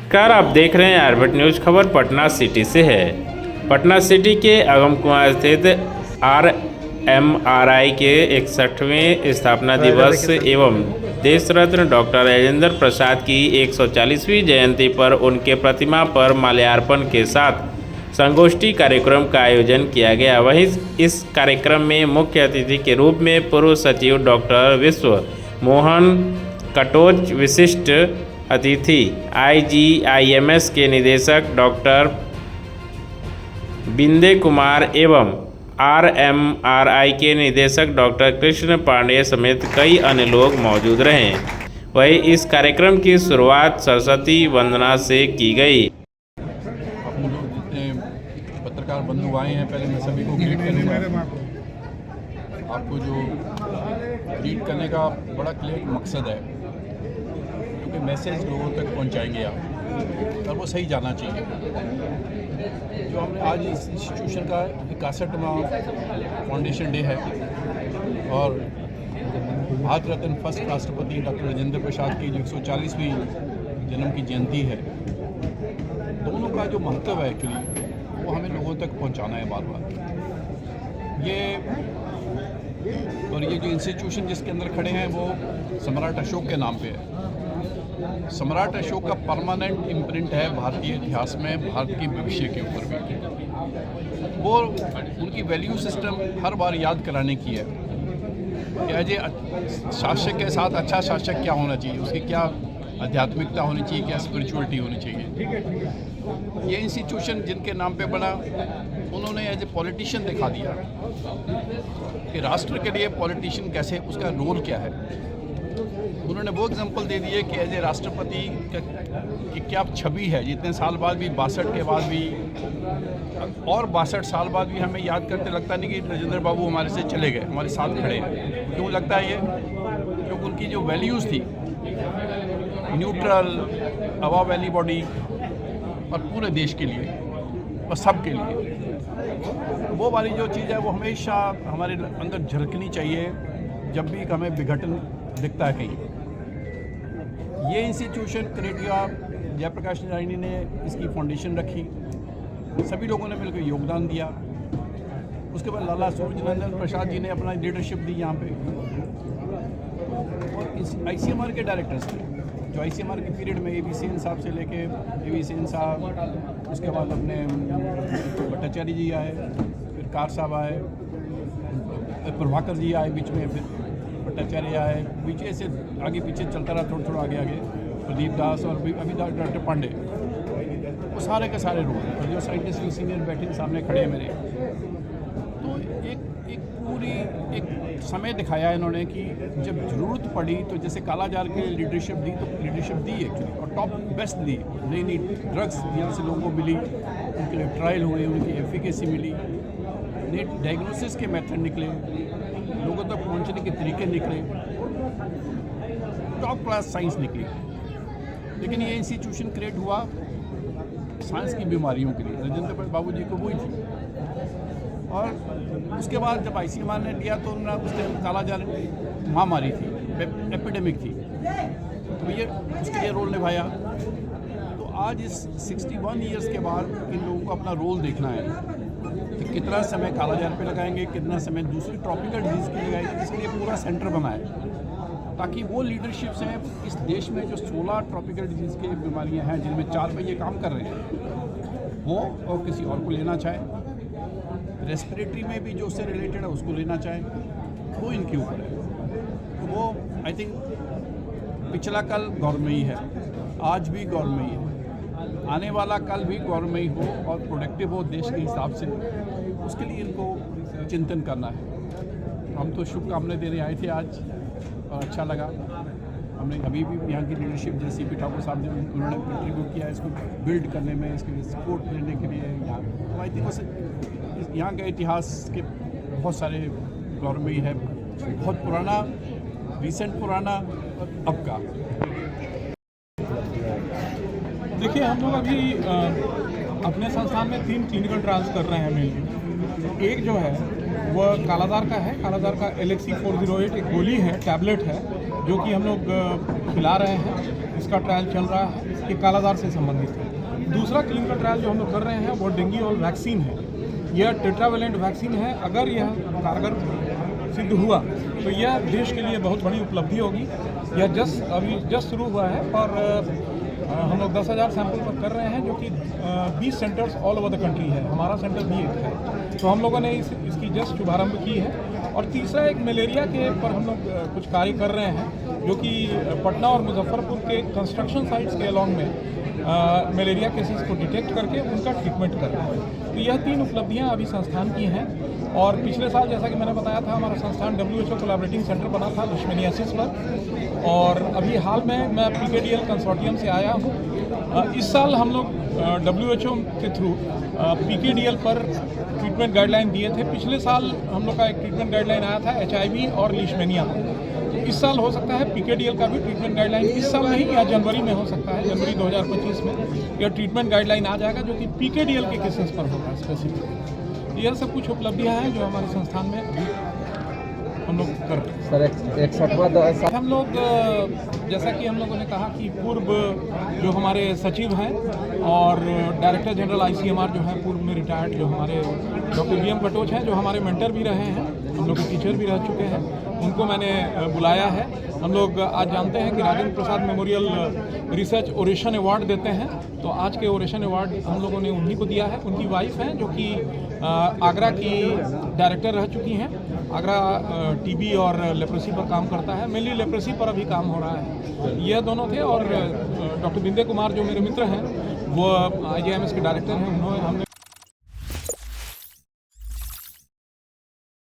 नमस्कार, आप देख रहे हैं आरबेट न्यूज। खबर पटना सिटी से है। पटना सिटी के अगम कुआं स्थित RMRI के 61वें स्थापना दिवस एवं देश रत्न डॉक्टर राजेंद्र प्रसाद की 140वीं जयंती पर उनके प्रतिमा पर माल्यार्पण के साथ संगोष्ठी कार्यक्रम का आयोजन किया गया। वहीं इस कार्यक्रम में मुख्य अतिथि के रूप में पूर्व सचिव डॉक्टर विश्व मोहन कटोच, विशिष्ट अतिथि IGIMS के निदेशक डॉक्टर बिंदे कुमार एवं RMRI के निदेशक डॉक्टर कृष्ण पांडे समेत कई अन्य लोग मौजूद रहे। वहीं इस कार्यक्रम की शुरुआत सरस्वती वंदना से की गई। हम लोग जितने पत्रकार बंधु आए हैं, पहले मैं सभी को ग्रीट करूँगा। आपको जो ग्रीट करने का बड़ा क्लियर मकसद है, क्योंकि मैसेज लोगों तक पहुंचाएंगे आप, और वो सही जाना चाहिए। जो हमने आज इस इंस्टीट्यूशन का 61वां फाउंडेशन डे है और भारत रत्न फर्स्ट राष्ट्रपति डॉक्टर राजेंद्र प्रसाद की जो 140वीं जन्म की जयंती है, दोनों का जो महत्व है एक्चुअली वो हमें लोगों तक पहुंचाना है बार बार। ये जो इंस्टीट्यूशन जिसके अंदर खड़े हैं वो सम्राट अशोक के नाम पे है। सम्राट अशोक का परमानेंट इम्प्रिंट है भारतीय इतिहास में, भारत के भविष्य के ऊपर भी। वो उनकी वैल्यू सिस्टम हर बार याद कराने की है कि अजय शासक के साथ अच्छा शासक क्या होना चाहिए, उसकी क्या आध्यात्मिकता होनी चाहिए, क्या स्पिरिचुअलिटी होनी चाहिए। ये इंस्टीट्यूशन जिनके नाम पे बना, उन्होंने एज ए पॉलिटिशियन दिखा दिया कि राष्ट्र के लिए पॉलिटिशियन कैसे, उसका रोल क्या है। उन्होंने वो एग्जांपल दे दिए कि एज ए राष्ट्रपति की क्या छवि है। जितने साल बाद भी, 62 के बाद भी और 62 साल बाद भी हमें याद करते लगता नहीं कि राजेंद्र बाबू हमारे से चले गए, हमारे साथ खड़े हैं। क्यों लगता है ये? क्योंकि उनकी जो वैल्यूज़ थी, न्यूट्रल, अबव एनी बॉडी, और पूरे देश के लिए और सब के लिए, वो वाली जो चीज़ है वो हमेशा हमारे अंदर झलकनी चाहिए जब भी हमें विघटन दिखता है कहीं। ये इंस्टीट्यूशन क्रिएट हुआ, जयप्रकाश नारायणी ने इसकी फाउंडेशन रखी, सभी लोगों ने मिलकर योगदान दिया। उसके बाद लाला सूरजनंदन प्रसाद जी ने अपना लीडरशिप दी यहाँ पे, और ICMR के डायरेक्टर्स थे जो ICMR के पीरियड में AB सेन साहब से लेके AB सेन साहब, उसके बाद अपने भट्टाचार्य जी आए, फिर कार साहब आए, प्रभाकर जी आए बीच में, फिर भट्टाचार्य आए, पीछे से आगे पीछे चलता रहा, थोड़ा थोड़ा आगे आगे प्रदीप दास और अभी डॉक्टर पांडे, वो सारे के सारे रोल, और जो साइंटिस्ट भी सीनियर बैठे सामने खड़े हैं मेरे। तो एक पूरी एक समय दिखाया इन्होंने कि जब ज़रूरत पड़ी तो जैसे कालाजार के लिए लीडरशिप दी, तो लीडरशिप दी एक्चुअली, और टॉप बेस्ट दी। नई नई ड्रग्स यहाँ से लोगों को मिली, उनके लिए ट्रायल हुए, उनकी एफिकेसी मिली, नए डायग्नोसिस के मेथड निकले, लोगों तक पहुँचने के तरीके निकले, टॉप क्लास साइंस निकली। लेकिन ये इंस्टीट्यूशन क्रिएट हुआ साइंस की बीमारियों के लिए, राजेंद्र बाबू जी को वही थी। और उसके बाद जब ICMR ने लिया तो उन्होंने उस टाइम कालाजार महामारी थी, एपिडेमिक थी, तो ये उसके लिए रोल निभाया। तो आज इस 61 ईयर्स के बाद इन लोगों को अपना रोल देखना है कि कितना समय कालाजार पे लगाएंगे, कितना समय दूसरी ट्रॉपिकल डिजीज़ के लगाएंगे। इसके लिए पूरा सेंटर बना है ताकि वो लीडरशिप से इस देश में जो 16 ट्रॉपिकल डिजीज़ की बीमारियां हैं, जिनमें 4 पे ये काम कर रहे हैं, वो और किसी और को लेना चाहे, रेस्पिरेटरी में भी जो उससे रिलेटेड है उसको लेना चाहे, वो इनके ऊपर है। तो वो आई थिंक पिछला कल गौरवमयी है, आज भी गौरवमयी है, आने वाला कल भी गौरवमयी हो और प्रोडक्टिव हो देश के हिसाब से, उसके लिए इनको चिंतन करना है। हम तो शुभकामनाएं देने आए थे आज, और अच्छा लगा। हमने अभी भी यहाँ की लीडरशिप जैसे CP ठाकुर साहब ने, उन्होंने कंट्रीब्यूट किया इसको बिल्ड करने में, इसके लिए सपोर्ट देने के लिए यहाँ। तो आई थिंक यहाँ के इतिहास के बहुत सारे गौरवमयी है, बहुत पुराना, रिसेंट पुराना और अब का। देखिए, हम लोग अभी अपने संस्थान में 3 क्लिनिकल ट्रायल्स कर रहे हैं मेनली। एक जो है वह कालाजार का है, कालाजार का LXC408 एक गोली है, टैबलेट है, जो कि हम लोग खिला रहे हैं, इसका ट्रायल चल रहा है, ये कालाजार से संबंधित है। दूसरा क्लिनिकल ट्रायल जो हम लोग कर रहे हैं वो डेंगू और वैक्सीन है। यह टेट्रावेलेंट वैक्सीन है। अगर यह कारगर सिद्ध हुआ तो यह देश के लिए बहुत बड़ी उपलब्धि होगी। यह अभी जस्ट शुरू हुआ है और हम लोग 10,000 सैंपल पर कर रहे हैं, जो कि 20 centres all over the country है। हमारा सेंटर भी एक है, तो हम लोगों ने इसकी जस्ट शुभारंभ की है। और तीसरा एक मलेरिया के पर हम लोग कुछ कार्य कर रहे हैं, जो कि पटना और मुजफ्फरपुर के कंस्ट्रक्शन साइट्स के अलॉन्ग में मलेरिया केसेस को डिटेक्ट करके उनका ट्रीटमेंट कर रहे हैं। तो यह 3 उपलब्धियां अभी संस्थान की हैं। और पिछले साल जैसा कि मैंने बताया था, हमारा संस्थान WHO कोलैबोरेटिंग सेंटर बना था लिशमेनियासिस पर, और अभी हाल में मैं PKDL कंसोर्टियम से आया हूँ। इस साल हम लोग WHO के थ्रू PKDL पर ट्रीटमेंट गाइडलाइन दिए थे। पिछले साल हम लोग का एक ट्रीटमेंट गाइडलाइन आया था HIV और लिशमेनिया। इस साल हो सकता है PKDL का भी ट्रीटमेंट गाइडलाइन, इस साल नहीं या जनवरी में हो सकता है, जनवरी 2025 में यह ट्रीटमेंट गाइडलाइन आ जाएगा, जो कि PKDL के केसेस पर होगा स्पेसिफिक। यह सब कुछ उपलब्धियां हैं जो हमारे संस्थान में हम लोग कर रहे हैं। सर 61वां हम लोग जैसा कि हम लोगों ने कहा कि पूर्व जो हमारे सचिव हैं और डायरेक्टर जनरल ICMR जो हैं पूर्व में रिटायर्ड, जो हमारे डॉक्टर VM कटोच हैं, जो हमारे मेंटर भी रहे हैं, हम लोग के टीचर भी रह चुके हैं, उनको मैंने बुलाया है। हम लोग आज जानते हैं कि Rajendra Prasad memorial research oration award देते हैं, तो आज के ओरेशन अवार्ड हम लोगों ने उन्हीं को दिया है। उनकी वाइफ हैं जो कि आगरा की डायरेक्टर रह चुकी हैं। आगरा TB और लेप्रोसी पर काम करता है, मेनली लेप्रोसी पर अभी काम हो रहा है। यह दोनों थे। और डॉक्टर बिंदे कुमार जो मेरे मित्र हैं, वो IJMS के डायरेक्टर हैं, उन्होंने हमने